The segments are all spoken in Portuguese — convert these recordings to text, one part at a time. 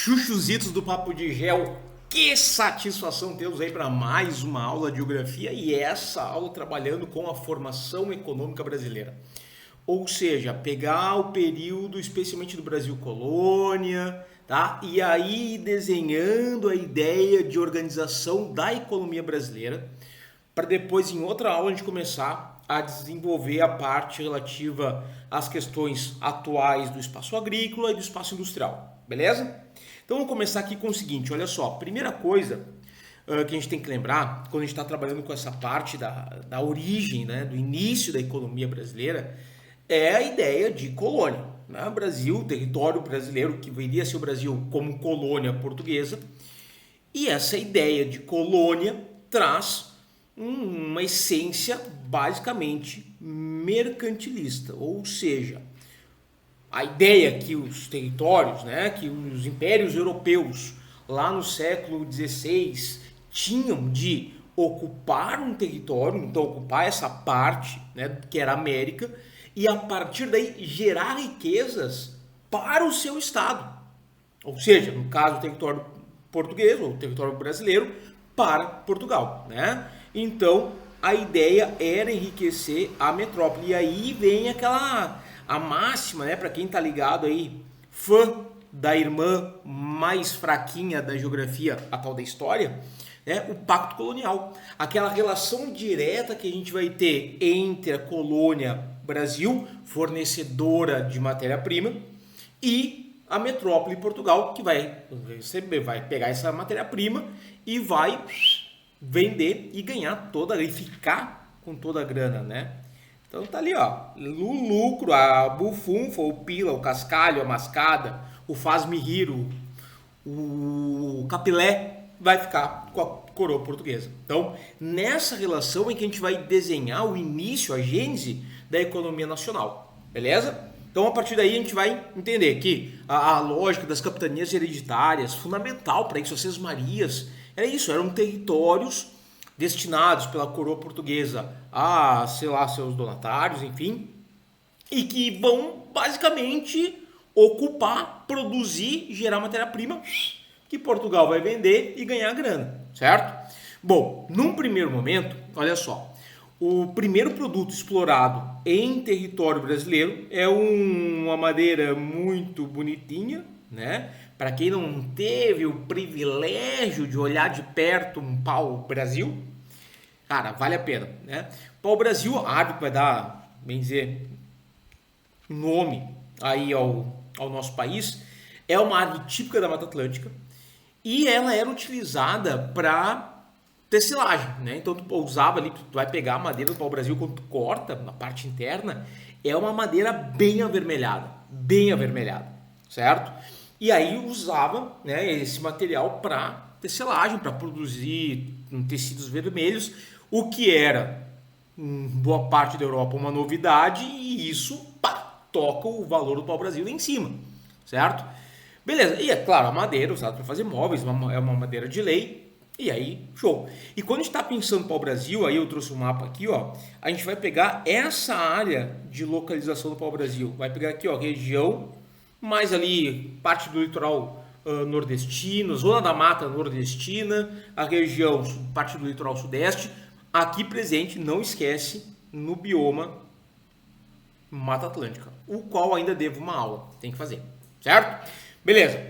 Chuchuzitos do Papo de Gel, que satisfação temos aí para mais uma aula de geografia e essa aula trabalhando com a formação econômica brasileira. Ou seja, pegar o período especialmente do Brasil colônia, tá? E aí desenhando a ideia de organização da economia brasileira, para depois em outra aula a gente começar a desenvolver a parte relativa às questões atuais do espaço agrícola e do espaço industrial, beleza? Então vamos começar aqui com o seguinte, olha só, primeira coisa que a gente tem que lembrar, quando a gente está trabalhando com essa parte da origem, né, do início da economia brasileira, é a ideia de colônia. Né? O Brasil, território brasileiro, que viria a ser o Brasil como colônia portuguesa, e essa ideia de colônia traz uma essência basicamente mercantilista, ou seja, a ideia que os territórios, né, que os impérios europeus lá no século XVI tinham de ocupar um território, então ocupar essa parte, né, que era a América, e a partir daí gerar riquezas para o seu estado. Ou seja, no caso o território português ou o território brasileiro para Portugal, né? Então a ideia era enriquecer a metrópole. E aí vem a máxima, né, para quem tá ligado aí, fã da irmã mais fraquinha da geografia, a tal da história, né, o pacto colonial. Aquela relação direta que a gente vai ter entre a colônia Brasil, fornecedora de matéria-prima, e a metrópole Portugal, que vai receber, vai pegar essa matéria-prima e vai vender e ganhar toda, e ficar com toda a grana, né? Então tá ali, ó, o lucro, a bufunfa, o pila, o cascalho, a mascada, o faz-me rir, o capilé, vai ficar com a coroa portuguesa. Então, nessa relação é que a gente vai desenhar o início, a gênese da economia nacional, beleza? Então, a partir daí, a gente vai entender que a lógica das capitanias hereditárias, fundamental para isso, as sesmarias, era isso, eram territórios destinados pela coroa portuguesa a, sei lá, seus donatários, enfim, e que vão basicamente ocupar, produzir, gerar matéria-prima que Portugal vai vender e ganhar grana, certo? Bom, num primeiro momento, olha só, o primeiro produto explorado em território brasileiro é uma madeira muito bonitinha, né? Para quem não teve o privilégio de olhar de perto um pau-brasil, cara, vale a pena, né? Pau-brasil, a árvore que vai dar, bem dizer, nome aí ao nosso país, é uma árvore típica da Mata Atlântica e ela era utilizada para tecelagem, né? Então tu usava ali, tu vai pegar a madeira do pau-brasil quando tu corta na parte interna, é uma madeira bem avermelhada, certo? E aí usava, né, esse material para tecelagem, para produzir tecidos vermelhos, o que era, em boa parte da Europa, uma novidade, e isso, pá, toca o valor do pau-brasil lá em cima, certo? Beleza, e é claro, a madeira usada para fazer móveis, é uma madeira de lei, e aí, show. E quando a gente está pensando pau-brasil, aí eu trouxe um mapa aqui, ó, a gente vai pegar essa área de localização do pau-brasil, vai pegar aqui, ó, região, mais ali parte do litoral nordestino, zona da mata nordestina, a região, parte do litoral sudeste, aqui presente, não esquece, no bioma Mata Atlântica, o qual ainda devo uma aula, tem que fazer, certo? Beleza.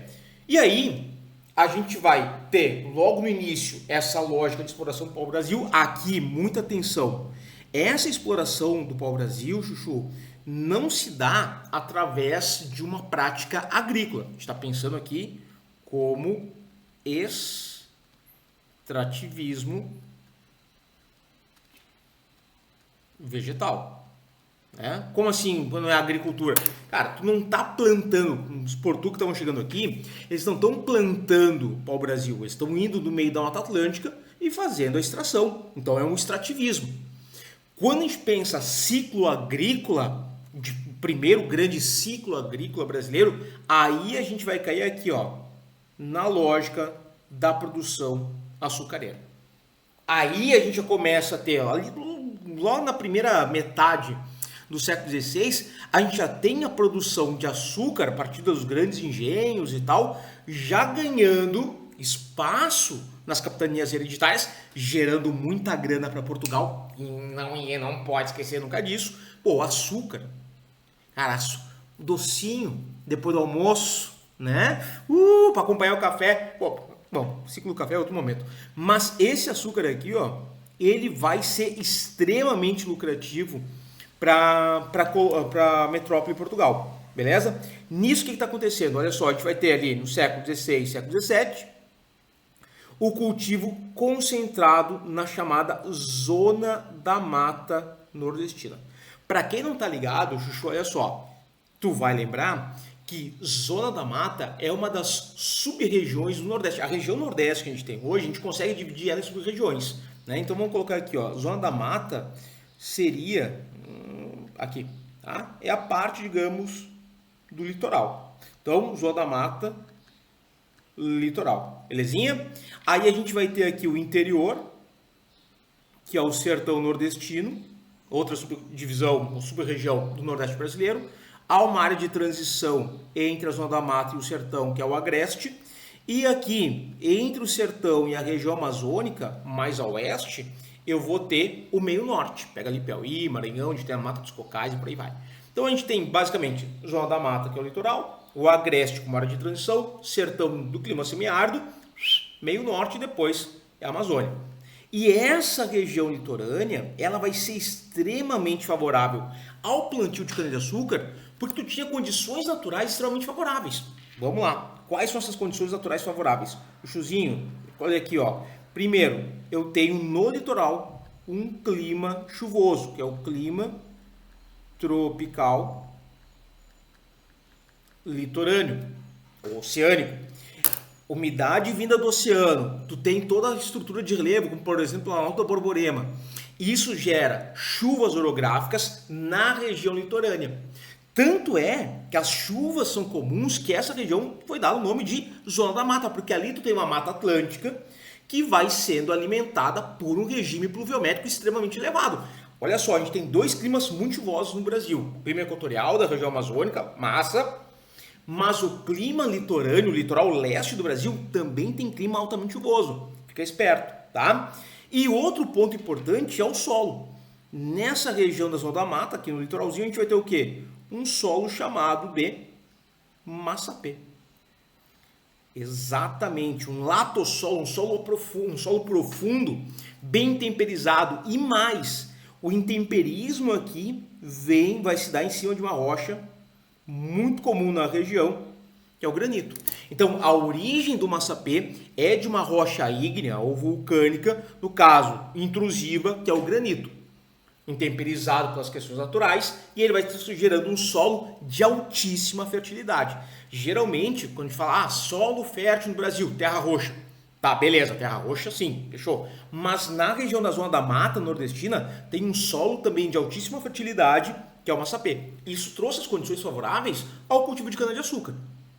E aí, a gente vai ter, logo no início, essa lógica de exploração do pau-brasil, aqui, muita atenção, essa exploração do pau-brasil, Chuchu, não se dá através de uma prática agrícola. A gente está pensando aqui como extrativismo vegetal. Né? Como assim, quando é agricultura? Cara, tu não está plantando, os portugueses que estão chegando aqui, eles não estão plantando pau-brasil, eles estão indo do meio da Mata Atlântica e fazendo a extração. Então é um extrativismo. Quando a gente pensa ciclo agrícola, de primeiro grande ciclo agrícola brasileiro, aí a gente vai cair aqui, ó, na lógica da produção açucareira. Aí a gente já começa a ter, lá na primeira metade do século XVI, a gente já tem a produção de açúcar a partir dos grandes engenhos e tal, já ganhando espaço nas capitanias hereditárias, gerando muita grana para Portugal. E não pode esquecer nunca disso. Pô, açúcar. Cara, docinho, depois do almoço, né? Para acompanhar o café. Pô, bom, o ciclo do café é outro momento. Mas esse açúcar aqui, ó, ele vai ser extremamente lucrativo para a metrópole Portugal, beleza? Nisso, o que está acontecendo? Olha só, a gente vai ter ali no século XVI, século XVII, o cultivo concentrado na chamada Zona da Mata Nordestina. Para quem não está ligado, Chuchu, olha só, tu vai lembrar que Zona da Mata é uma das sub-regiões do Nordeste. A região Nordeste que a gente tem hoje, a gente consegue dividir ela em sub-regiões, né? Então vamos colocar aqui, ó, Zona da Mata seria aqui, tá? É a parte, digamos, do litoral. Então, Zona da Mata, litoral, belezinha? Aí a gente vai ter aqui o interior, que é o sertão nordestino, outra subdivisão, ou sub-região do Nordeste brasileiro. Há uma área de transição entre a Zona da Mata e o sertão, que é o Agreste. E aqui, entre o sertão e a região amazônica, mais a oeste, eu vou ter o meio norte. Pega ali Piauí, Maranhão, onde tem a Mata dos Cocais e por aí vai. Então a gente tem basicamente Zona da Mata, que é o litoral, o Agreste como área de transição, sertão do clima semiárido, meio norte e depois é a Amazônia. E essa região litorânea, ela vai ser extremamente favorável ao plantio de cana-de-açúcar, porque tu tinha condições naturais extremamente favoráveis. Vamos lá. Quais são essas condições naturais favoráveis? O Chuzinho, olha aqui, ó. Primeiro, eu tenho no litoral um clima chuvoso, que é o clima tropical litorâneo, oceânico. Umidade vinda do oceano, tu tem toda a estrutura de relevo, como por exemplo a Alta Borborema. Isso gera chuvas orográficas na região litorânea. Tanto é que as chuvas são comuns que essa região foi dado o nome de Zona da Mata, porque ali tu tem uma mata atlântica que vai sendo alimentada por um regime pluviométrico extremamente elevado. Olha só, a gente tem dois climas muito chuvosos no Brasil. O clima equatorial da região amazônica, massa, mas o clima litorâneo, o litoral leste do Brasil, também tem clima altamente chuvoso. Fica esperto, tá? E outro ponto importante é o solo. Nessa região da Zona da Mata, aqui no litoralzinho, a gente vai ter o quê? Um solo chamado de massapê. Exatamente, um latossolo, um solo profundo, bem temperizado. E mais, o intemperismo aqui vai se dar em cima de uma rocha muito comum na região, que é o granito. Então, a origem do massapê é de uma rocha ígnea ou vulcânica, no caso, intrusiva, que é o granito, intemperizado pelas questões naturais, e ele vai gerando um solo de altíssima fertilidade. Geralmente, quando a gente fala, solo fértil no Brasil, terra roxa. Tá, beleza, terra roxa sim, fechou. Mas na região da Zona da Mata Nordestina, tem um solo também de altíssima fertilidade, que é o massapê. Isso trouxe as condições favoráveis ao cultivo de cana-de-açúcar,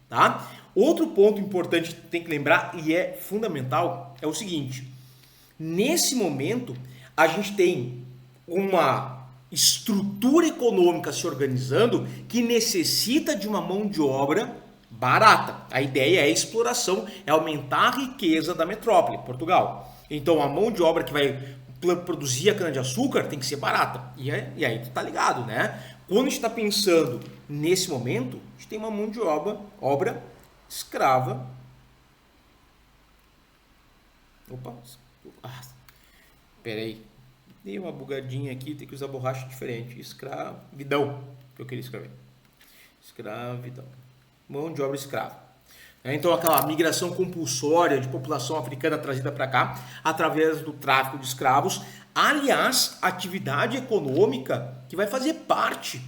tá? Outro ponto importante que tem que lembrar, e é fundamental, é o seguinte. Nesse momento, a gente tem uma estrutura econômica se organizando que necessita de uma mão de obra barata. A ideia é a exploração, é aumentar a riqueza da metrópole, Portugal. Então, a mão de obra que vai produzir a cana-de-açúcar tem que ser barata. E aí tu tá ligado, né? Quando a gente está pensando nesse momento, a gente tem uma mão de obra escrava. Opa, peraí. Dei uma bugadinha aqui, tem que usar borracha diferente. Escravidão, que eu queria escrever. Escravidão. Mão de obra escrava. Então, aquela migração compulsória de população africana trazida para cá através do tráfico de escravos. Aliás, atividade econômica que vai fazer parte,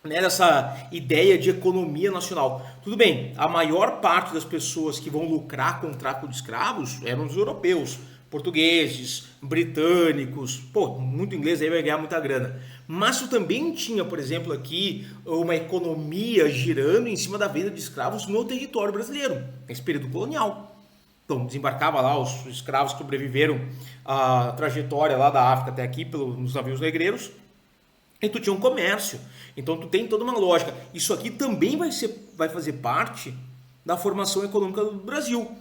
né, dessa ideia de economia nacional. Tudo bem, a maior parte das pessoas que vão lucrar com o tráfico de escravos eram os europeus, portugueses, britânicos, muito inglês aí vai ganhar muita grana. Mas tu também tinha, por exemplo, aqui uma economia girando em cima da venda de escravos no território brasileiro, nesse período colonial. Então, desembarcava lá os escravos que sobreviveram a trajetória lá da África até aqui nos navios negreiros, E tu tinha um comércio. Então tu tem toda uma lógica. Isso aqui também vai fazer parte da formação econômica do Brasil.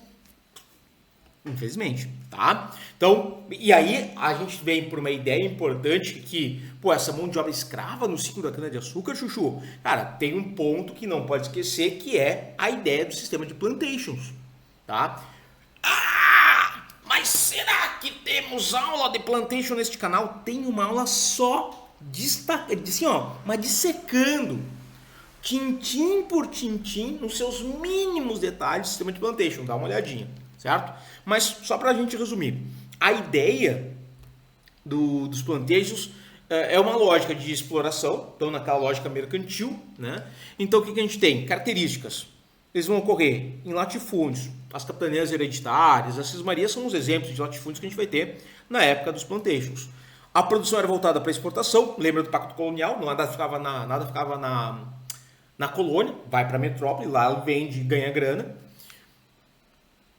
Infelizmente, tá? Então, e aí a gente vem por uma ideia importante que, pô, essa mão de obra escrava no ciclo da cana-de-açúcar, Chuchu, cara, tem um ponto que não pode esquecer, que é a ideia do sistema de plantations, tá? Ah, mas será que temos aula de plantation neste canal? Tem uma aula só, assim, ó, mas dissecando, tintim por tintim, nos seus mínimos detalhes, do sistema de plantation, dá uma olhadinha. Certo? Mas só para a gente resumir, a ideia dos plantejos é uma lógica de exploração, então naquela lógica mercantil, né? Então o que a gente tem? Características. Eles vão ocorrer em latifúndios, as capitanias hereditárias, as cismarias são os exemplos de latifúndios que a gente vai ter na época dos plantations. A produção era voltada para exportação, lembra do Pacto Colonial, nada ficava na colônia, vai para a metrópole, lá vende, ganha grana.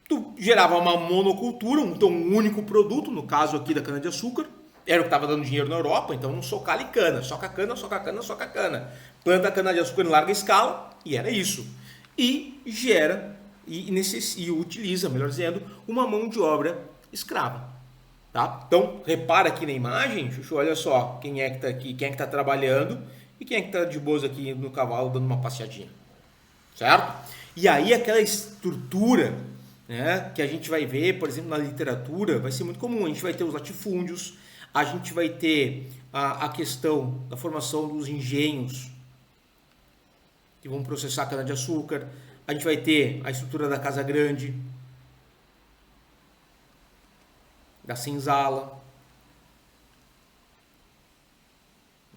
Tu gerava uma monocultura, então um único produto, no caso aqui da cana-de-açúcar, era o que estava dando dinheiro na Europa, então não socar cana, soca cana, soca cana, soca cana. Planta cana-de-açúcar em larga escala, e era isso. E gera, e utiliza, melhor dizendo, uma mão de obra escrava. Tá? Então, repara aqui na imagem, Chuchu, olha só, quem é que está aqui, quem é que está trabalhando, e quem é que está de boas aqui no cavalo dando uma passeadinha. Certo? E aí aquela estrutura, né, que a gente vai ver, por exemplo, na literatura, vai ser muito comum. A gente vai ter os latifúndios, a gente vai ter a questão da formação dos engenhos que vão processar a cana-de-açúcar, a gente vai ter a estrutura da casa grande, da senzala,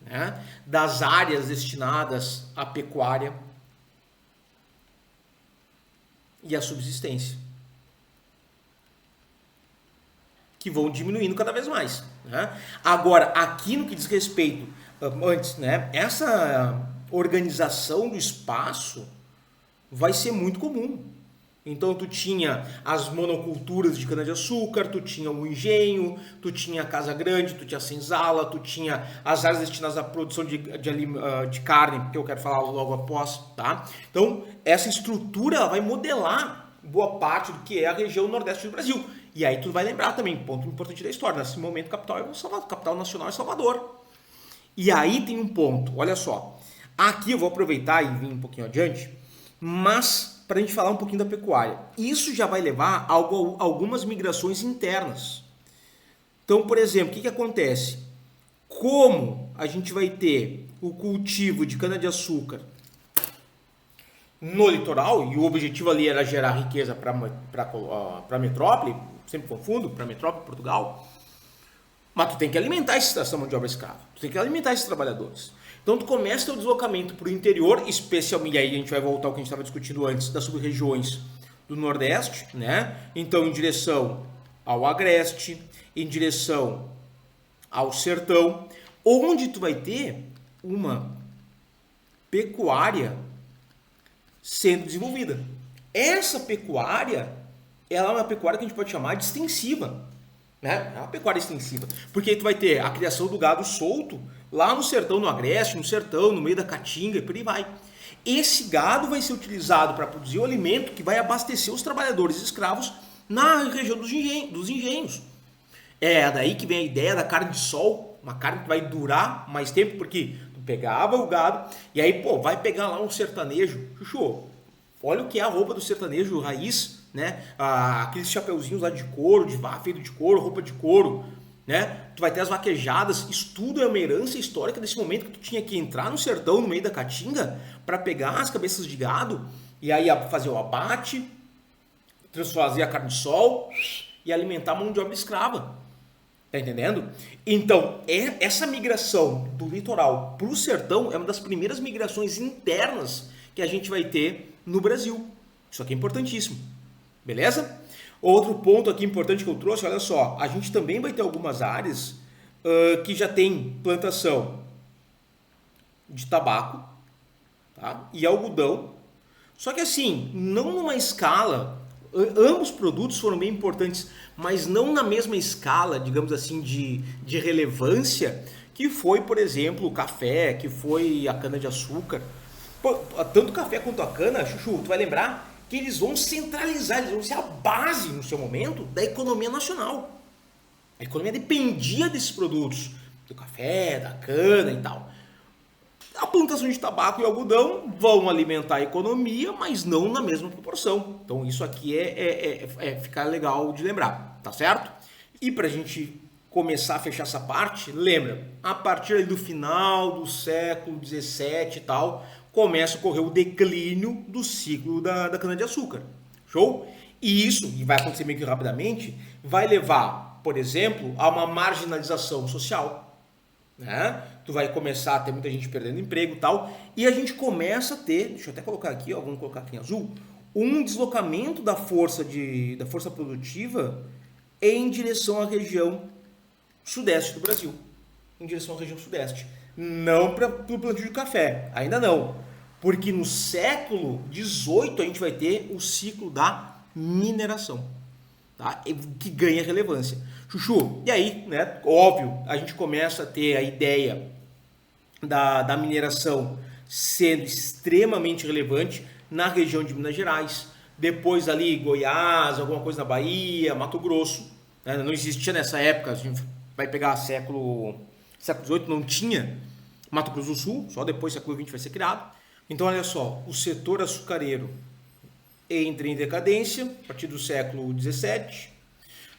né, das áreas destinadas à pecuária e à subsistência, que vão diminuindo cada vez mais. Né? Agora, aqui no que diz respeito, antes, né, essa organização do espaço vai ser muito comum. Então, tu tinha as monoculturas de cana-de-açúcar, tu tinha o engenho, tu tinha a casa grande, tu tinha a senzala, tu tinha as áreas destinadas à produção de carne, que eu quero falar logo após. Tá? Então, essa estrutura vai modelar boa parte do que é a região nordeste do Brasil. E aí tu vai lembrar também, ponto importante da história, nesse momento capital nacional é Salvador. E aí tem um ponto, olha só, aqui eu vou aproveitar e vir um pouquinho adiante, mas para a gente falar um pouquinho da pecuária. Isso já vai levar a algumas migrações internas. Então, por exemplo, o que acontece? Como a gente vai ter o cultivo de cana-de-açúcar no litoral, e o objetivo ali era gerar riqueza para a metrópole, sempre confundo, para a metrópole, Portugal, mas tu tem que alimentar essa mão de obra escrava, tu tem que alimentar esses trabalhadores. Então tu começa teu deslocamento para o interior, especialmente, e aí a gente vai voltar ao que a gente estava discutindo antes, das sub-regiões do Nordeste, né? Então em direção ao Agreste, em direção ao Sertão, onde tu vai ter uma pecuária sendo desenvolvida. Essa pecuária, ela é uma pecuária que a gente pode chamar de extensiva, né? É uma pecuária extensiva, porque aí tu vai ter a criação do gado solto lá no sertão, no Agreste, no sertão, no meio da caatinga e por aí vai. Esse gado vai ser utilizado para produzir o alimento que vai abastecer os trabalhadores escravos na região dos engenhos. É daí que vem a ideia da carne de sol, uma carne que vai durar mais tempo, porque tu pegava o gado e aí, pô, vai pegar lá um sertanejo. Chuchu, olha o que é a roupa do sertanejo raiz, né? Aqueles chapeuzinhos lá de couro, feito de couro, roupa de couro, né? Tu vai ter as vaquejadas. Isso tudo é uma herança histórica desse momento que tu tinha que entrar no sertão, no meio da caatinga, para pegar as cabeças de gado e aí fazer o abate, fazer a carne de sol e alimentar a mão de obra escrava. Tá entendendo? Então, essa migração do litoral para o sertão é uma das primeiras migrações internas que a gente vai ter no Brasil. Isso aqui é importantíssimo. Beleza? Outro ponto aqui importante que eu trouxe, olha só, a gente também vai ter algumas áreas que já tem plantação de tabaco, tá? E algodão. Só que assim, não numa escala, ambos produtos foram bem importantes, mas não na mesma escala, digamos assim, de relevância que foi, por exemplo, o café, que foi a cana-de-açúcar. Tanto o café quanto a cana, Chuchu, tu vai lembrar que eles vão centralizar, eles vão ser a base, no seu momento, da economia nacional. A economia dependia desses produtos, do café, da cana e tal. A plantação de tabaco e algodão vão alimentar a economia, mas não na mesma proporção. Então isso aqui ficar legal de lembrar, tá certo? E para a gente começar a fechar essa parte, lembra, a partir ali do final do século XVII e tal, começa a ocorrer o declínio do ciclo da cana-de-açúcar. Show? E isso, e vai acontecer meio que rapidamente, vai levar, por exemplo, a uma marginalização social, né? Tu vai começar a ter muita gente perdendo emprego e tal, e a gente começa a ter, deixa eu até colocar aqui, ó, vamos colocar aqui em azul, um deslocamento da força produtiva em direção à região sudeste do Brasil, em direção à região sudeste, não para o plantio de café, ainda não, porque no século XVIII a gente vai ter o ciclo da mineração, tá? Que ganha relevância. Chuchu, e aí, né, óbvio, a gente começa a ter a ideia da mineração sendo extremamente relevante na região de Minas Gerais, depois ali Goiás, alguma coisa na Bahia, Mato Grosso, né? Não existia nessa época, a gente vai pegar século XVIII, não tinha Mato Grosso do Sul, só depois século XX vai ser criado. Então olha só, o setor açucareiro entra em decadência a partir do século XVII,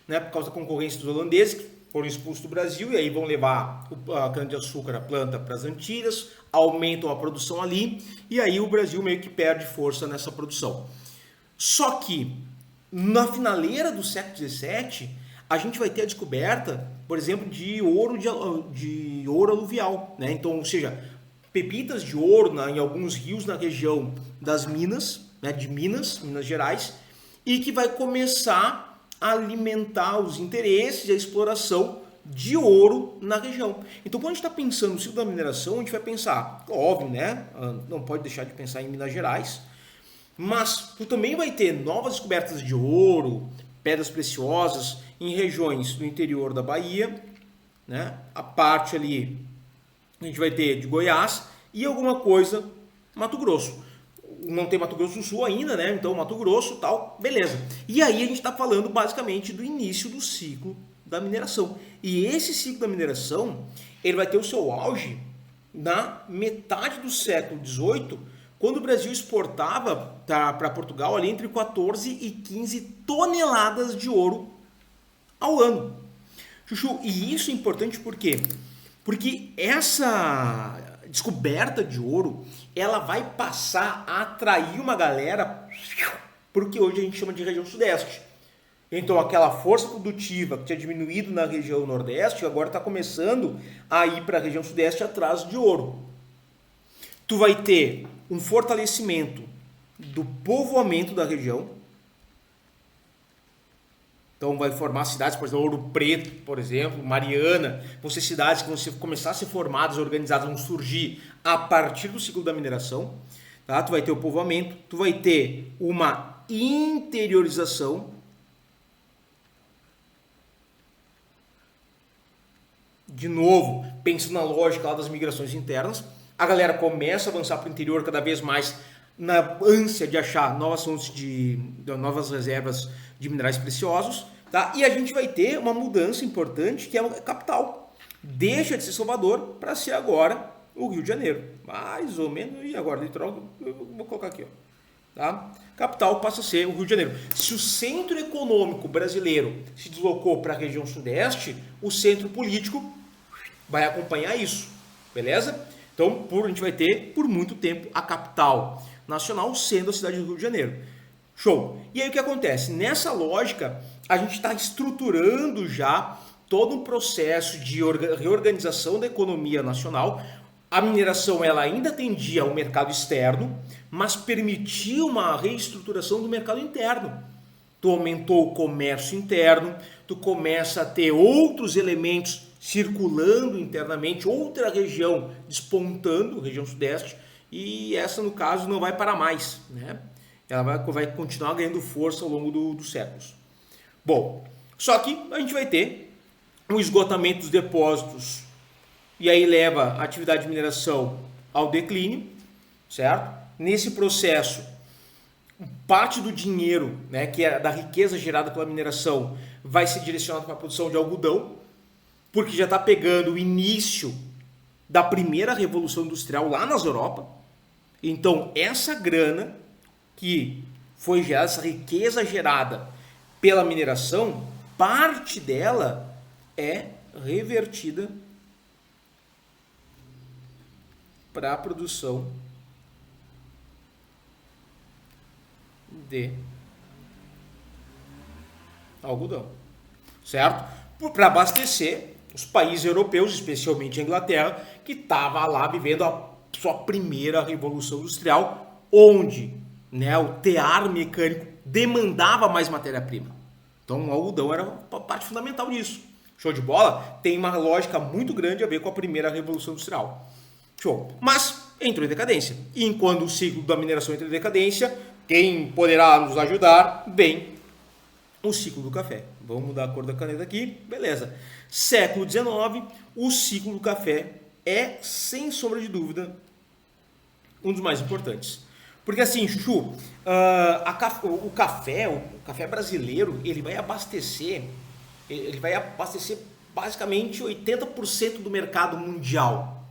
né, por causa da concorrência dos holandeses, que foram expulsos do Brasil, e aí vão levar a cana-de-açúcar, a planta, para as Antilhas, aumentam a produção ali, e aí o Brasil meio que perde força nessa produção. Só que, na finaleira do século XVII, a gente vai ter a descoberta, por exemplo, de ouro aluvial, né? Então, ou seja, pepitas de ouro em alguns rios na região das Minas, né, de Minas Gerais, e que vai começar a alimentar os interesses e a exploração de ouro na região. Então, quando a gente está pensando no ciclo da mineração, a gente vai pensar, óbvio, né? Não pode deixar de pensar em Minas Gerais, mas tu também vai ter novas descobertas de ouro, pedras preciosas em regiões do interior da Bahia, né? A parte ali a gente vai ter de Goiás e alguma coisa Mato Grosso. Não tem Mato Grosso do Sul ainda, né? Então Mato Grosso, tal, beleza. E aí a gente está falando basicamente do início do ciclo da mineração. E esse ciclo da mineração, ele vai ter o seu auge na metade do século XVIII, quando o Brasil exportava para Portugal ali entre 14 e 15 toneladas de ouro ao ano. Chuchu, e isso é importante por quê? Porque essa descoberta de ouro, ela vai passar a atrair uma galera porque hoje a gente chama de região sudeste. Então aquela força produtiva que tinha diminuído na região nordeste, agora está começando a ir para a região sudeste atrás de ouro. Tu vai ter um fortalecimento do povoamento da região. Então vai formar cidades, por exemplo, Ouro Preto, por exemplo, Mariana, vão ser cidades que vão começar a ser formadas, organizadas, vão surgir a partir do ciclo da mineração. Tá? Tu vai ter o povoamento, tu vai ter uma interiorização. De novo, pensando na lógica lá das migrações internas, a galera começa a avançar para o interior cada vez mais na ânsia de achar novas fontes novas reservas de minerais preciosos, tá? E a gente vai ter uma mudança importante que é a capital. Deixa de ser Salvador para ser agora o Rio de Janeiro. Mais ou menos, e agora litoral, eu vou colocar aqui, ó. Tá? Capital passa a ser o Rio de Janeiro. Se o centro econômico brasileiro se deslocou para a região sudeste, o centro político vai acompanhar isso, beleza? Então, a gente vai ter, por muito tempo, a capital nacional sendo a cidade do Rio de Janeiro. Show! E aí o que acontece? Nessa lógica, a gente está estruturando já todo um processo de reorganização da economia nacional. A mineração ela ainda atendia ao mercado externo, mas permitia uma reestruturação do mercado interno. Tu aumentou o comércio interno, tu começa a ter outros elementos circulando internamente, outra região despontando, região sudeste, e essa no caso não vai parar mais, né? Ela vai continuar ganhando força ao longo dos séculos. Bom, só que a gente vai ter um esgotamento dos depósitos e aí leva a atividade de mineração ao declínio, certo? Nesse processo, parte do dinheiro, né, que é da riqueza gerada pela mineração, vai ser direcionado para a produção de algodão, porque já está pegando o início da primeira revolução industrial lá nas Europa. Então, essa grana que foi gerada, essa riqueza gerada pela mineração, parte dela é revertida para a produção de algodão, certo? Para abastecer os países europeus, especialmente a Inglaterra, que estava lá vivendo a sua primeira revolução industrial, onde, né, o tear mecânico demandava mais matéria-prima. Então o algodão era parte fundamental disso. Show de bola? Tem uma lógica muito grande a ver com a primeira revolução industrial. Show. Mas entrou em decadência. E enquanto o ciclo da mineração entra em decadência, quem poderá nos ajudar? Bem, o ciclo do café. Vamos mudar a cor da caneta aqui. Beleza. Século XIX, o ciclo do café é, sem sombra de dúvida, um dos mais importantes. Porque assim, Chuchu, o café brasileiro, ele vai abastecer basicamente 80% do mercado mundial.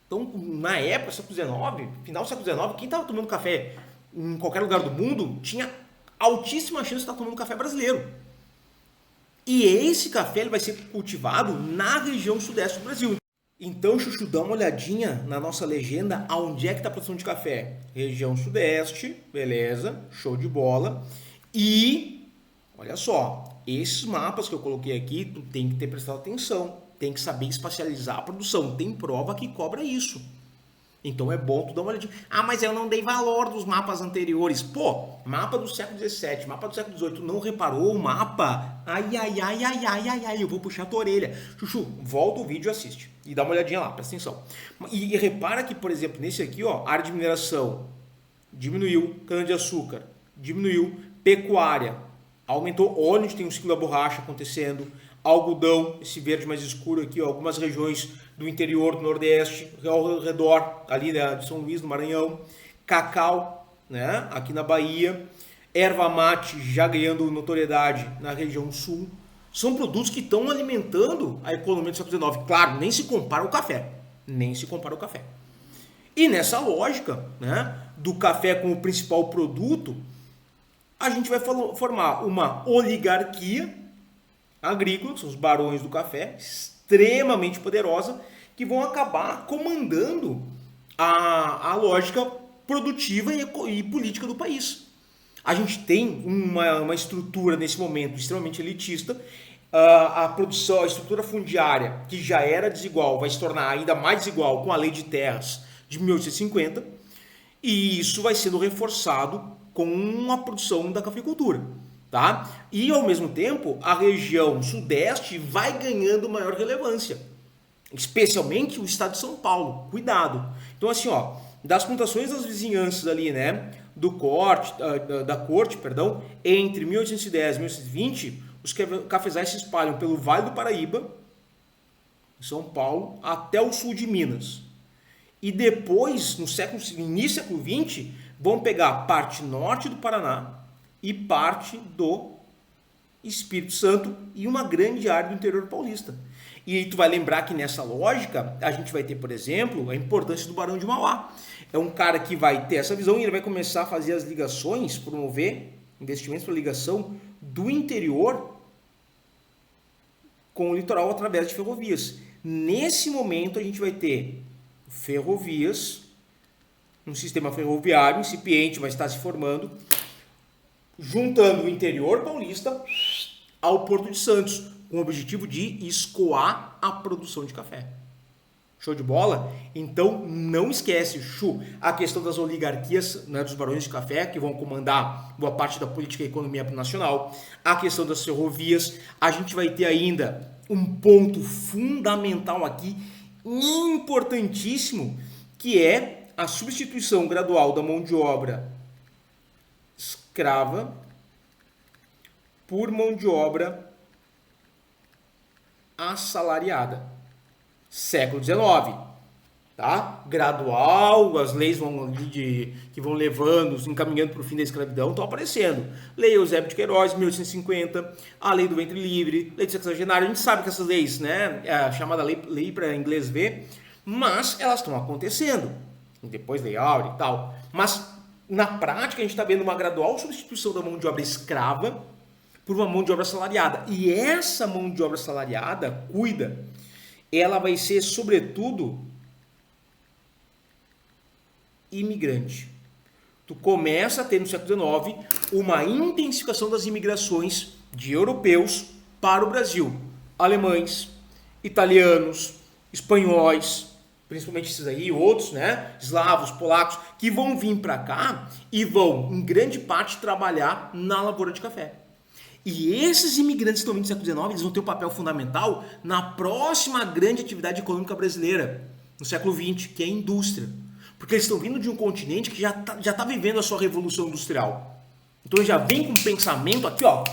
Então, na época, século XIX, final do século XIX, quem estava tomando café em qualquer lugar do mundo tinha altíssima chance de estar tomando café brasileiro. E esse café ele vai ser cultivado na região sudeste do Brasil. Então, Chuchu, dá uma olhadinha na nossa legenda aonde é que está a produção de café. Região sudeste, beleza, show de bola. E, olha só, esses mapas que eu coloquei aqui, tu tem que ter prestado atenção. Tem que saber espacializar a produção. Tem prova que cobra isso. Então é bom tu dar uma olhadinha. Ah, mas eu não dei valor dos mapas anteriores. Pô, mapa do século XVII, mapa do século XVIII, não reparou o mapa? Ai, eu vou puxar a tua orelha. Chuchu, volta o vídeo e assiste. E dá uma olhadinha lá, presta atenção. E repara que, por exemplo, nesse aqui, ó, área de mineração diminuiu, cana-de-açúcar diminuiu, pecuária aumentou, olha onde tem um ciclo da borracha acontecendo, algodão, esse verde mais escuro aqui, ó, algumas regiões do interior do Nordeste, ao redor ali, né, de São Luís, no Maranhão, cacau, né, aqui na Bahia, erva mate já ganhando notoriedade na região sul. São produtos que estão alimentando a economia do século XIX. Claro, nem se compara ao café. Nem se compara ao café. E nessa lógica, né, do café como principal produto, a gente vai formar uma oligarquia agrícola, que são os barões do café, extremamente poderosa, que vão acabar comandando a lógica produtiva e política do país. A gente tem uma estrutura nesse momento extremamente elitista, a produção, a estrutura fundiária, que já era desigual, vai se tornar ainda mais desigual com a Lei de Terras de 1850, e isso vai sendo reforçado com a produção da cafeicultura. Tá? E ao mesmo tempo, a região sudeste vai ganhando maior relevância, especialmente o estado de São Paulo. Cuidado. Então assim, ó, das plantações das vizinhanças ali, né, da corte, perdão, entre 1810 e 1820, os cafezais se espalham pelo Vale do Paraíba, São Paulo, até o sul de Minas. E depois, no início do século XX, vão pegar a parte norte do Paraná e parte do Espírito Santo e uma grande área do interior paulista. E aí tu vai lembrar que nessa lógica, a gente vai ter, por exemplo, a importância do Barão de Mauá. É um cara que vai ter essa visão e ele vai começar a fazer as ligações, promover investimentos para ligação do interior com o litoral através de ferrovias. Nesse momento, a gente vai ter ferrovias, um sistema ferroviário incipiente, mas está se formando, juntando o interior paulista ao Porto de Santos, com o objetivo de escoar a produção de café. Show de bola? Então, não esquece, Chu, a questão das oligarquias, né, dos barões de café, que vão comandar boa parte da política e economia nacional, a questão das ferrovias. A gente vai ter ainda um ponto fundamental aqui, importantíssimo, que é a substituição gradual da mão de obra escrava por mão de obra assalariada, século XIX. Tá? Gradual, as leis que vão levando, encaminhando para o fim da escravidão, estão aparecendo. Lei Eusébio de Queiroz, 1850, a lei do ventre livre, lei do sexagenário. A gente sabe que essas leis, né, é a chamada lei para inglês ver, mas elas estão acontecendo. Depois lei Áurea e tal. Mas na prática a gente está vendo uma gradual substituição da mão de obra escrava por uma mão de obra assalariada. E essa mão de obra assalariada, ela vai ser sobretudo imigrante. Tu começa a ter no século XIX uma intensificação das imigrações de europeus para o Brasil. Alemães, italianos, espanhóis, principalmente esses aí, outros, né? Eslavos, polacos, que vão vir para cá e vão, em grande parte, trabalhar na lavoura de café. E esses imigrantes que estão vindo no século XIX, eles vão ter um papel fundamental na próxima grande atividade econômica brasileira, no século XX, que é a indústria. Porque eles estão vindo de um continente que já tá vivendo a sua revolução industrial. Então eles já vem com um pensamento aqui, ó,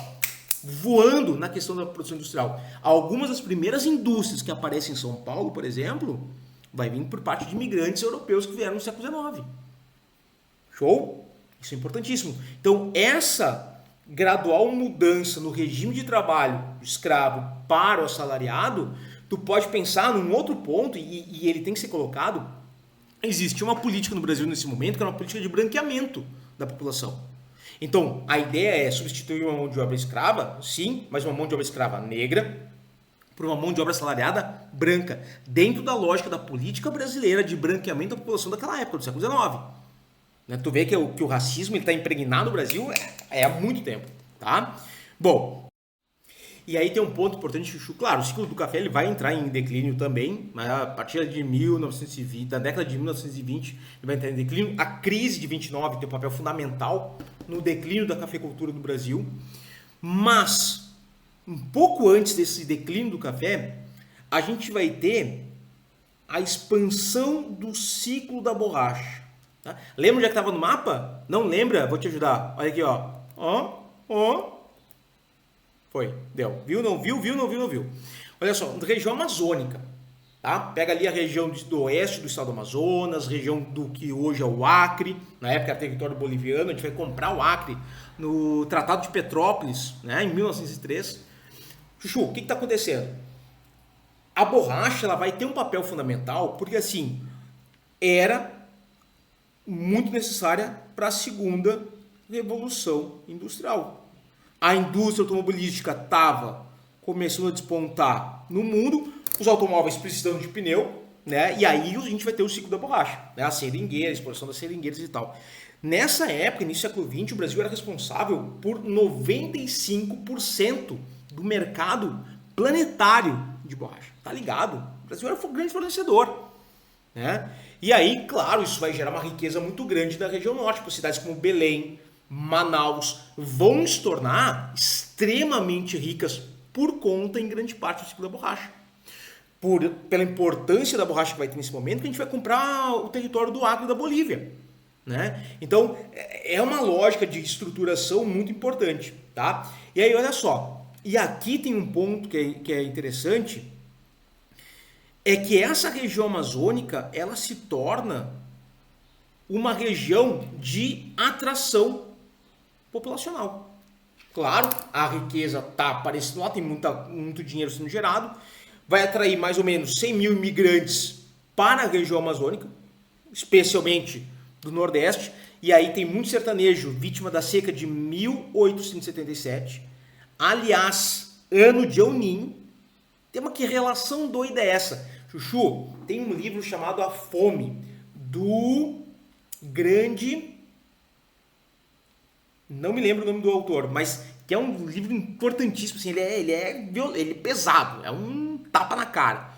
voando na questão da produção industrial. Algumas das primeiras indústrias que aparecem em São Paulo, por exemplo, vai vir por parte de imigrantes europeus que vieram no século XIX. Show? Isso é importantíssimo. Então essa gradual mudança no regime de trabalho do escravo para o assalariado, tu pode pensar num outro ponto, e ele tem que ser colocado. Existe uma política no Brasil nesse momento que é uma política de branqueamento da população. Então, a ideia é substituir uma mão de obra escrava, sim, mas uma mão de obra escrava negra por uma mão de obra assalariada branca, dentro da lógica da política brasileira de branqueamento da população daquela época, do século XIX. Né? Tu vê que o racismo está impregnado no Brasil há muito tempo. Tá? Bom, e aí tem um ponto importante, Chuchu. Claro, o ciclo do café ele vai entrar em declínio também, mas a partir de 1920, da década de 1920, ele vai entrar em declínio. A crise de 29 tem um papel fundamental no declínio da cafeicultura do Brasil. Mas, um pouco antes desse declínio do café, a gente vai ter a expansão do ciclo da borracha. Tá? Lembra onde é que estava no mapa? Não lembra? Vou te ajudar. Olha aqui, ó. Foi, deu. Viu, não viu, viu, não viu, não viu. Olha só, região amazônica, tá? Pega ali a região do oeste do estado do Amazonas, região do que hoje é o Acre, na época era território boliviano, a gente vai comprar o Acre no Tratado de Petrópolis, né, em 1903. Chuchu, o que está acontecendo? A borracha ela vai ter um papel fundamental, porque assim, era muito necessária para a segunda revolução industrial. A indústria automobilística estava começando a despontar no mundo, os automóveis precisando de pneu, né? E aí a gente vai ter o ciclo da borracha, né? A seringueira, a exploração das seringueiras e tal. Nessa época, início do século XX, o Brasil era responsável por 95% do mercado planetário de borracha. Tá ligado? O Brasil era um grande fornecedor, né? E aí, claro, isso vai gerar uma riqueza muito grande da região norte, por cidades como Belém, Manaus, vão se tornar extremamente ricas por conta, em grande parte, do ciclo da borracha. Pela importância da borracha que vai ter nesse momento, que a gente vai comprar o território do Acre e da Bolívia. Né? Então, é uma lógica de estruturação muito importante. Tá? E aí, olha só. E aqui tem um ponto que é interessante, é que essa região amazônica, ela se torna uma região de atração populacional. Claro, a riqueza está aparecendo lá, tem muito dinheiro sendo gerado, vai atrair mais ou menos 100 mil imigrantes para a região amazônica, especialmente do Nordeste, e aí tem muito sertanejo vítima da seca de 1877, aliás, ano de El Niño. Tem uma que relação doida é essa? Chuchu, tem um livro chamado A Fome, do grande... Não me lembro o nome do autor, mas que é um livro importantíssimo, assim, ele é pesado, é um tapa na cara.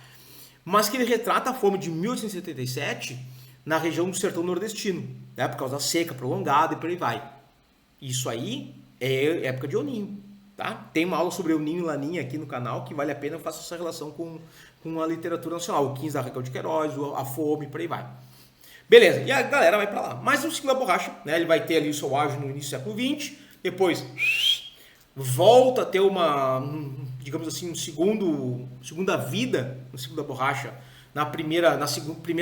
Mas que ele retrata a fome de 1877 na região do sertão nordestino, né, por causa da seca prolongada e por aí vai. Isso aí é época de El Niño, tá? Tem uma aula sobre El Niño e Laninha aqui no canal que vale a pena, eu faço essa relação com a literatura nacional, o 15 da Raquel de Queiroz, a fome, por aí vai. Beleza, e a galera vai para lá. Mas o ciclo da borracha, né, ele vai ter ali o seu auge no início do século XX, depois volta a ter uma, digamos assim, segunda vida no ciclo da borracha Primeira e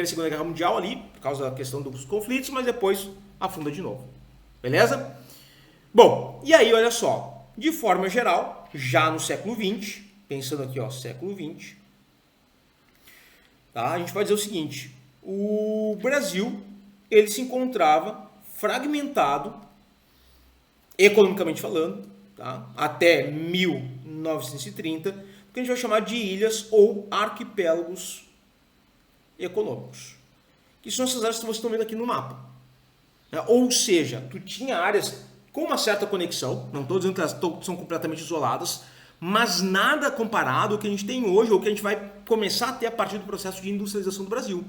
Segunda Guerra Mundial ali, por causa da questão dos conflitos, mas depois afunda de novo. Beleza? Bom, e aí olha só, de forma geral, já no século XX, pensando aqui, ó, século XX, tá? A gente vai dizer o seguinte, o Brasil, ele se encontrava fragmentado, economicamente falando, tá? Até 1930, que a gente vai chamar de ilhas ou arquipélagos econômicos, que são essas áreas que vocês estão vendo aqui no mapa. Ou seja, tu tinha áreas com uma certa conexão, não estou dizendo que elas são completamente isoladas, mas nada comparado ao que a gente tem hoje, ou que a gente vai começar a ter a partir do processo de industrialização do Brasil.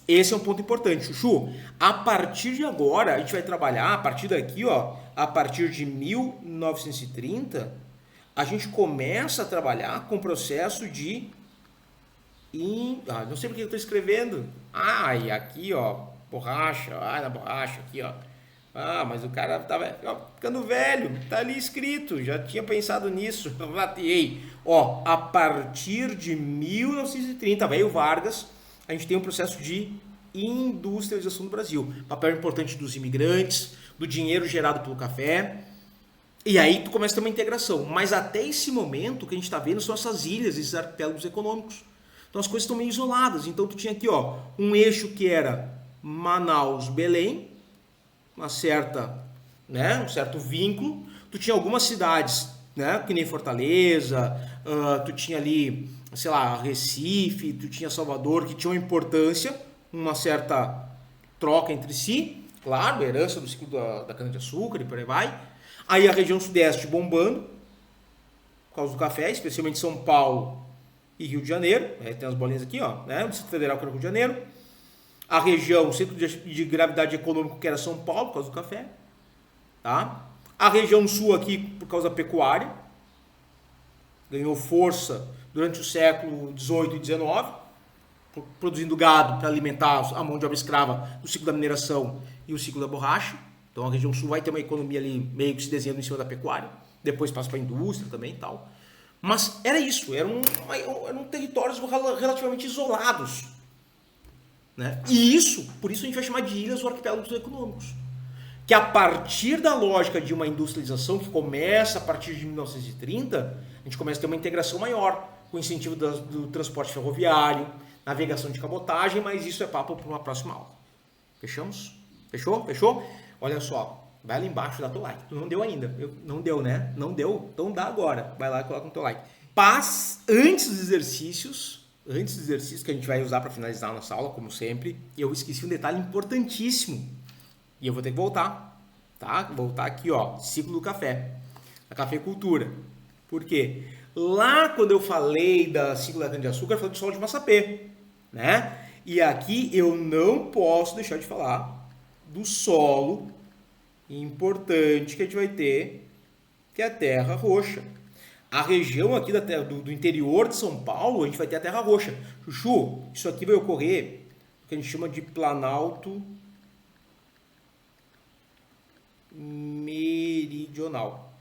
Esse é um ponto importante, Chuchu. A partir de agora, a gente vai trabalhar, a partir daqui, ó, a partir de 1930, a gente começa a trabalhar com o processo de... não sei porque eu estou escrevendo. E aqui, ó, borracha, na borracha, aqui, ó. Mas o cara tava ficando velho, tá ali escrito, já tinha pensado nisso, rateei. Ó, a partir de 1930, veio Vargas, a gente tem um processo de industrialização do Brasil. Papel importante dos imigrantes, do dinheiro gerado pelo café. E aí tu começa a ter uma integração. Mas até esse momento, o que a gente está vendo são essas ilhas, esses arquipélagos econômicos. Então as coisas estão meio isoladas. Então tu tinha aqui, ó, um eixo que era Manaus-Belém, um certo vínculo. Tu tinha algumas cidades, né, que nem Fortaleza, tu tinha ali, sei lá, Recife, tu tinha Salvador, que tinham importância, uma certa troca entre si, claro, herança do ciclo da cana-de-açúcar e por aí vai. Aí a região sudeste bombando, por causa do café, especialmente São Paulo e Rio de Janeiro. Tem as bolinhas aqui, ó, né, o Distrito Federal que era o Rio de Janeiro. A região, o centro de gravidade econômico que era São Paulo, por causa do café. Tá? A região sul aqui, por causa da pecuária, ganhou força durante o século XVIII e XIX, produzindo gado para alimentar a mão de obra escrava do ciclo da mineração e o ciclo da borracha. Então a região sul vai ter uma economia ali meio que se desenhando em cima da pecuária, depois passa para a indústria também e tal. Mas era isso, eram territórios relativamente isolados. Né? E por isso a gente vai chamar de ilhas ou arquipélagos econômicos. Que a partir da lógica de uma industrialização que começa a partir de 1930, a gente começa a ter uma integração maior, com incentivo do transporte ferroviário, navegação de cabotagem, mas isso é papo para uma próxima aula. Fechamos? Fechou? Olha só, vai lá embaixo e dá teu like. Tu não deu ainda. Não deu, né? Não deu? Então dá agora. Vai lá e coloca o teu like. Antes dos exercícios que a gente vai usar para finalizar a nossa aula, como sempre, eu esqueci um detalhe importantíssimo. E eu vou ter que voltar, tá? Voltar aqui, ó, ciclo do café, a cafeicultura. Por quê? Lá quando eu falei da ciclo da cana-de-açúcar, eu falei do solo de Massapê, né? E aqui eu não posso deixar de falar do solo importante que a gente vai ter, que é a terra roxa. A região aqui do interior de São Paulo, a gente vai ter a terra roxa. Chuchu, isso aqui vai ocorrer, o que a gente chama de Planalto Meridional.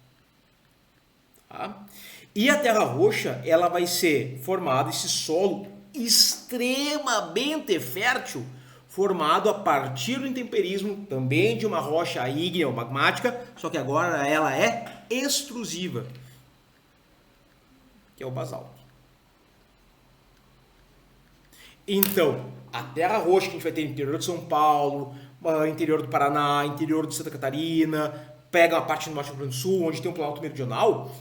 Tá? E a terra roxa, ela vai ser formada, esse solo extremamente fértil, formado a partir do intemperismo, também de uma rocha ígnea ou magmática, só que agora ela é extrusiva, que é o basalto. Então, a terra roxa que a gente vai ter no interior de São Paulo, interior do Paraná, interior de Santa Catarina, pega a parte do norte do Rio Grande do Sul, onde tem um planalto meridional,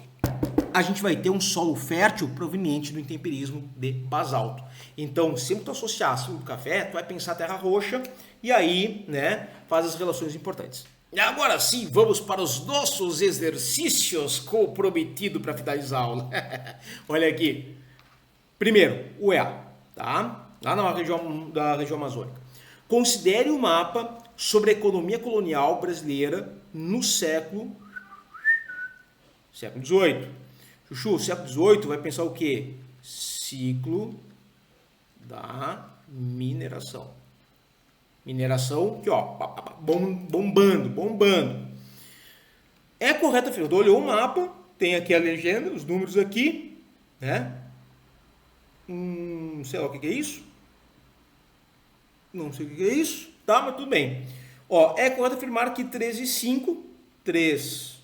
a gente vai ter um solo fértil proveniente do intemperismo de basalto. Então, sempre que tu associar ciclo do café, tu vai pensar terra roxa e aí, né, faz as relações importantes. E agora sim, vamos para os nossos exercícios comprometidos para finalizar a aula. Olha aqui. Primeiro, o EA, tá? Lá na região da região amazônica. Considere o mapa sobre a economia colonial brasileira no século XVIII. Chuchu, século XVIII vai pensar o quê? Ciclo da mineração. Mineração que, ó, bombando. É correto, filho. Olhou o mapa, tem aqui a legenda, os números aqui, né? Sei lá o que é isso. Não sei o que é isso. Tá, mas tudo bem. Ó, é correto afirmar que 3 e 5. 3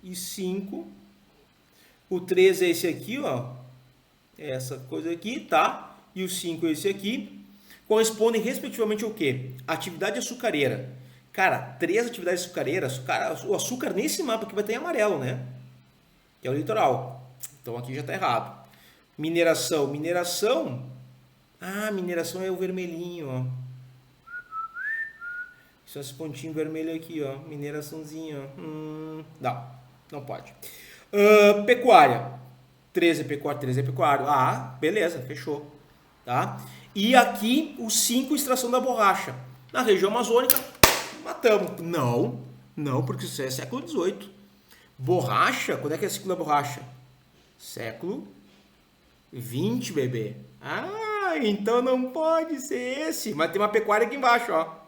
e 5. O 3 é esse aqui, ó. Essa coisa aqui, tá? E o 5 é esse aqui. Correspondem respectivamente ao quê? Atividade açucareira. Cara, 3 atividades açucareiras. Cara, o açúcar nesse mapa aqui vai ter em amarelo, né? Que é o litoral. Então aqui já tá errado. Mineração. Mineração. Ah, mineração é o vermelhinho, ó. São esses pontinhos vermelhos aqui, ó. Mineraçãozinha, ó. Não pode. Pecuária. 13 é pecuário, 13 é pecuário. Ah, beleza, fechou. Tá? E aqui o 5, extração da borracha. Na região amazônica, matamos. Não, porque isso é século XVIII. Borracha, quando é que é o ciclo da borracha? Século XX, bebê. Ah, então não pode ser esse. Mas tem uma pecuária aqui embaixo, ó.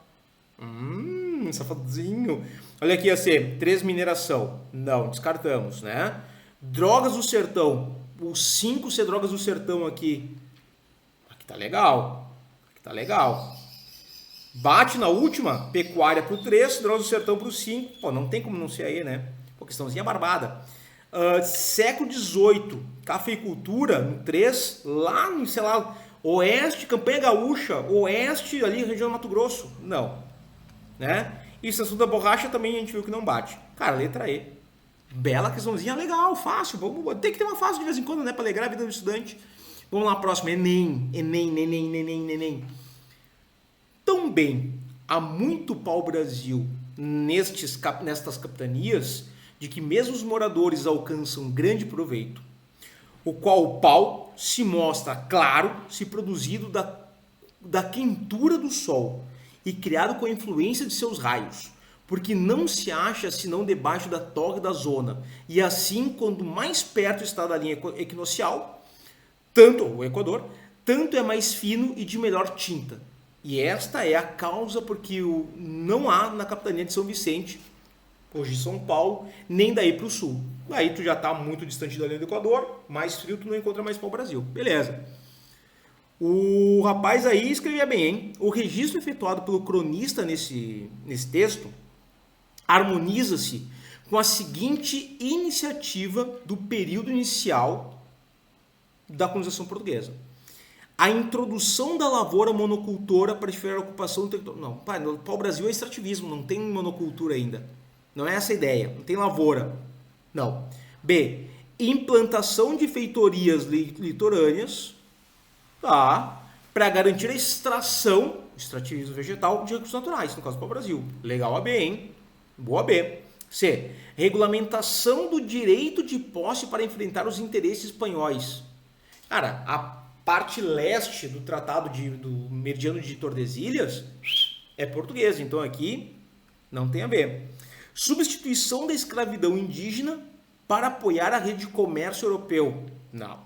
Safadinho. Olha aqui, ia ser 3 mineração. Não, descartamos, né? Drogas do sertão. Os 5 ser drogas do sertão aqui. Aqui tá legal. Aqui tá legal. Bate na última, pecuária pro 3, drogas do sertão pro 5. Pô, não tem como não ser aí, né? Pô, questãozinha barbada. Século XVIII, cafeicultura no 3, lá no, sei lá, oeste, campanha gaúcha, oeste, ali, região do Mato Grosso. Não. Né? E extração da borracha também a gente viu que não bate. Cara, letra E. Bela questãozinha, legal, fácil. Tem que ter uma fácil de vez em quando, né? Pra alegrar a vida do estudante. Vamos lá, próximo. Enem. Também, há muito pau-brasil nestas capitanias de que mesmo os moradores alcançam grande proveito, o qual o pau se mostra claro se produzido da quentura do sol e criado com a influência de seus raios, porque não se acha senão debaixo da torre da zona, e assim, quando mais perto está da linha equinocial, tanto o Equador, tanto é mais fino e de melhor tinta. E esta é a causa porque não há na capitania de São Vicente, hoje São Paulo, nem daí para o sul. Daí tu já está muito distante da linha do Equador, mais frio, tu não encontra mais pau-brasil. Beleza. O rapaz aí escrevia bem, hein? O registro efetuado pelo cronista nesse texto harmoniza-se com a seguinte iniciativa do período inicial da colonização portuguesa. A introdução da lavoura monocultora para diferir a ocupação do território. Não, pai, no pau-brasil é extrativismo, não tem monocultura ainda. Não é essa a ideia, não tem lavoura. Não. B. Implantação de feitorias litorâneas, tá, para garantir a extração, extrativismo vegetal, de recursos naturais, no caso do pau-brasil. Legal a B, hein? Boa B. C. Regulamentação do direito de posse para enfrentar os interesses espanhóis. Cara, a parte leste do tratado do Meridiano de Tordesilhas é portuguesa, então aqui não tem a ver. Substituição da escravidão indígena para apoiar a rede de comércio europeu. Não.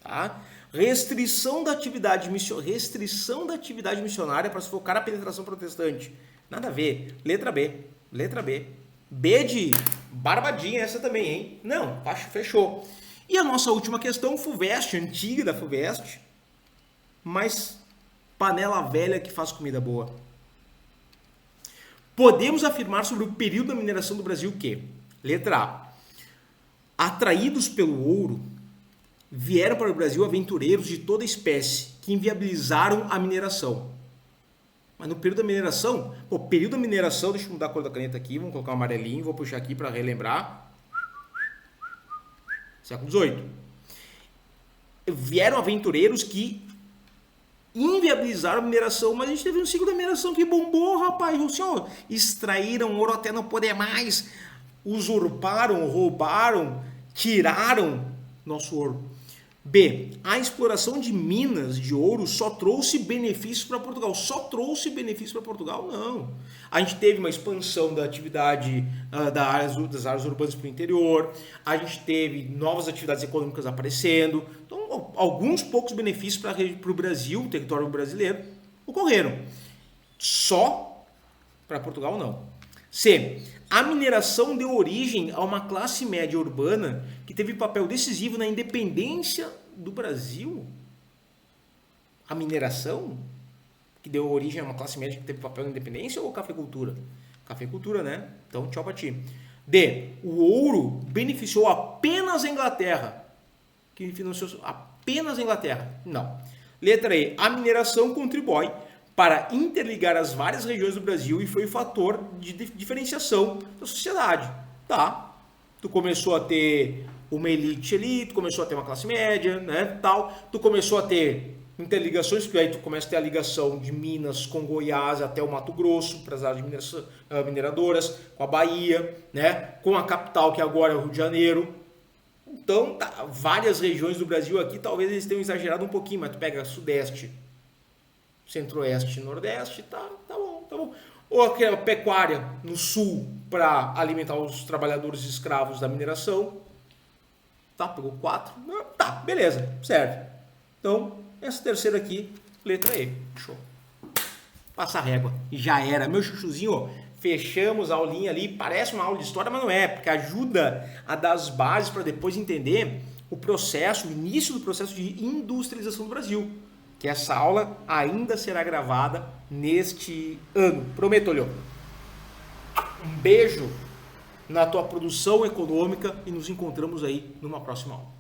Tá? Restrição da atividade missionária para sufocar a penetração protestante. Nada a ver. Letra B. B de barbadinha essa também, hein? Não, fechou. E a nossa última questão, FUVEST, antiga da FUVEST, mas panela velha que faz comida boa. Podemos afirmar sobre o período da mineração do Brasil que, letra A, atraídos pelo ouro, vieram para o Brasil aventureiros de toda espécie que inviabilizaram a mineração. Mas no período da mineração, deixa eu mudar a cor da caneta aqui, vamos colocar um amarelinho, vou puxar aqui para relembrar. Século XVIII. Vieram aventureiros que inviabilizaram a mineração, mas a gente teve um ciclo da mineração que bombou, rapaz. Assim, ó, extraíram ouro até não poder mais, usurparam, roubaram, tiraram nosso ouro. B. A exploração de minas de ouro só trouxe benefícios para Portugal. Só trouxe benefícios para Portugal? Não. A gente teve uma expansão da atividade das áreas urbanas para o interior. A gente teve novas atividades econômicas aparecendo. Então, alguns poucos benefícios para o Brasil, o território brasileiro, ocorreram. Só para Portugal, não. C. A mineração deu origem a uma classe média urbana que teve papel decisivo na independência do Brasil, a mineração, que deu origem a uma classe média que teve papel na independência, ou cafeicultura? Cafeicultura, né? Então, tchau pra ti. D. O ouro beneficiou apenas a Inglaterra. Que financiou apenas a Inglaterra? Não. Letra E. A mineração contribui para interligar as várias regiões do Brasil e foi fator de diferenciação da sociedade. Tá. Tu começou a ter uma elite ali, tu começou a ter uma classe média, né, tal. Tu começou a ter interligações, porque aí tu começa a ter a ligação de Minas com Goiás até o Mato Grosso, para as áreas mineradoras, com a Bahia, né, com a capital, que agora é o Rio de Janeiro. Então, tá, várias regiões do Brasil aqui, talvez eles tenham exagerado um pouquinho, mas tu pega Sudeste, Centro-Oeste e Nordeste, tá bom, tá bom. Ou aquela pecuária no Sul para alimentar os trabalhadores escravos da mineração. Tá, pegou 4. Tá, beleza, serve. Então, essa terceira aqui, letra E. Show. Passa a régua. Já era. Meu chuchuzinho, ó, fechamos a aulinha ali. Parece uma aula de história, mas não é, porque ajuda a dar as bases para depois entender o processo, o início do processo de industrialização do Brasil. Que essa aula ainda será gravada neste ano. Prometo, olhou. Um beijo na tua produção econômica e nos encontramos aí numa próxima aula.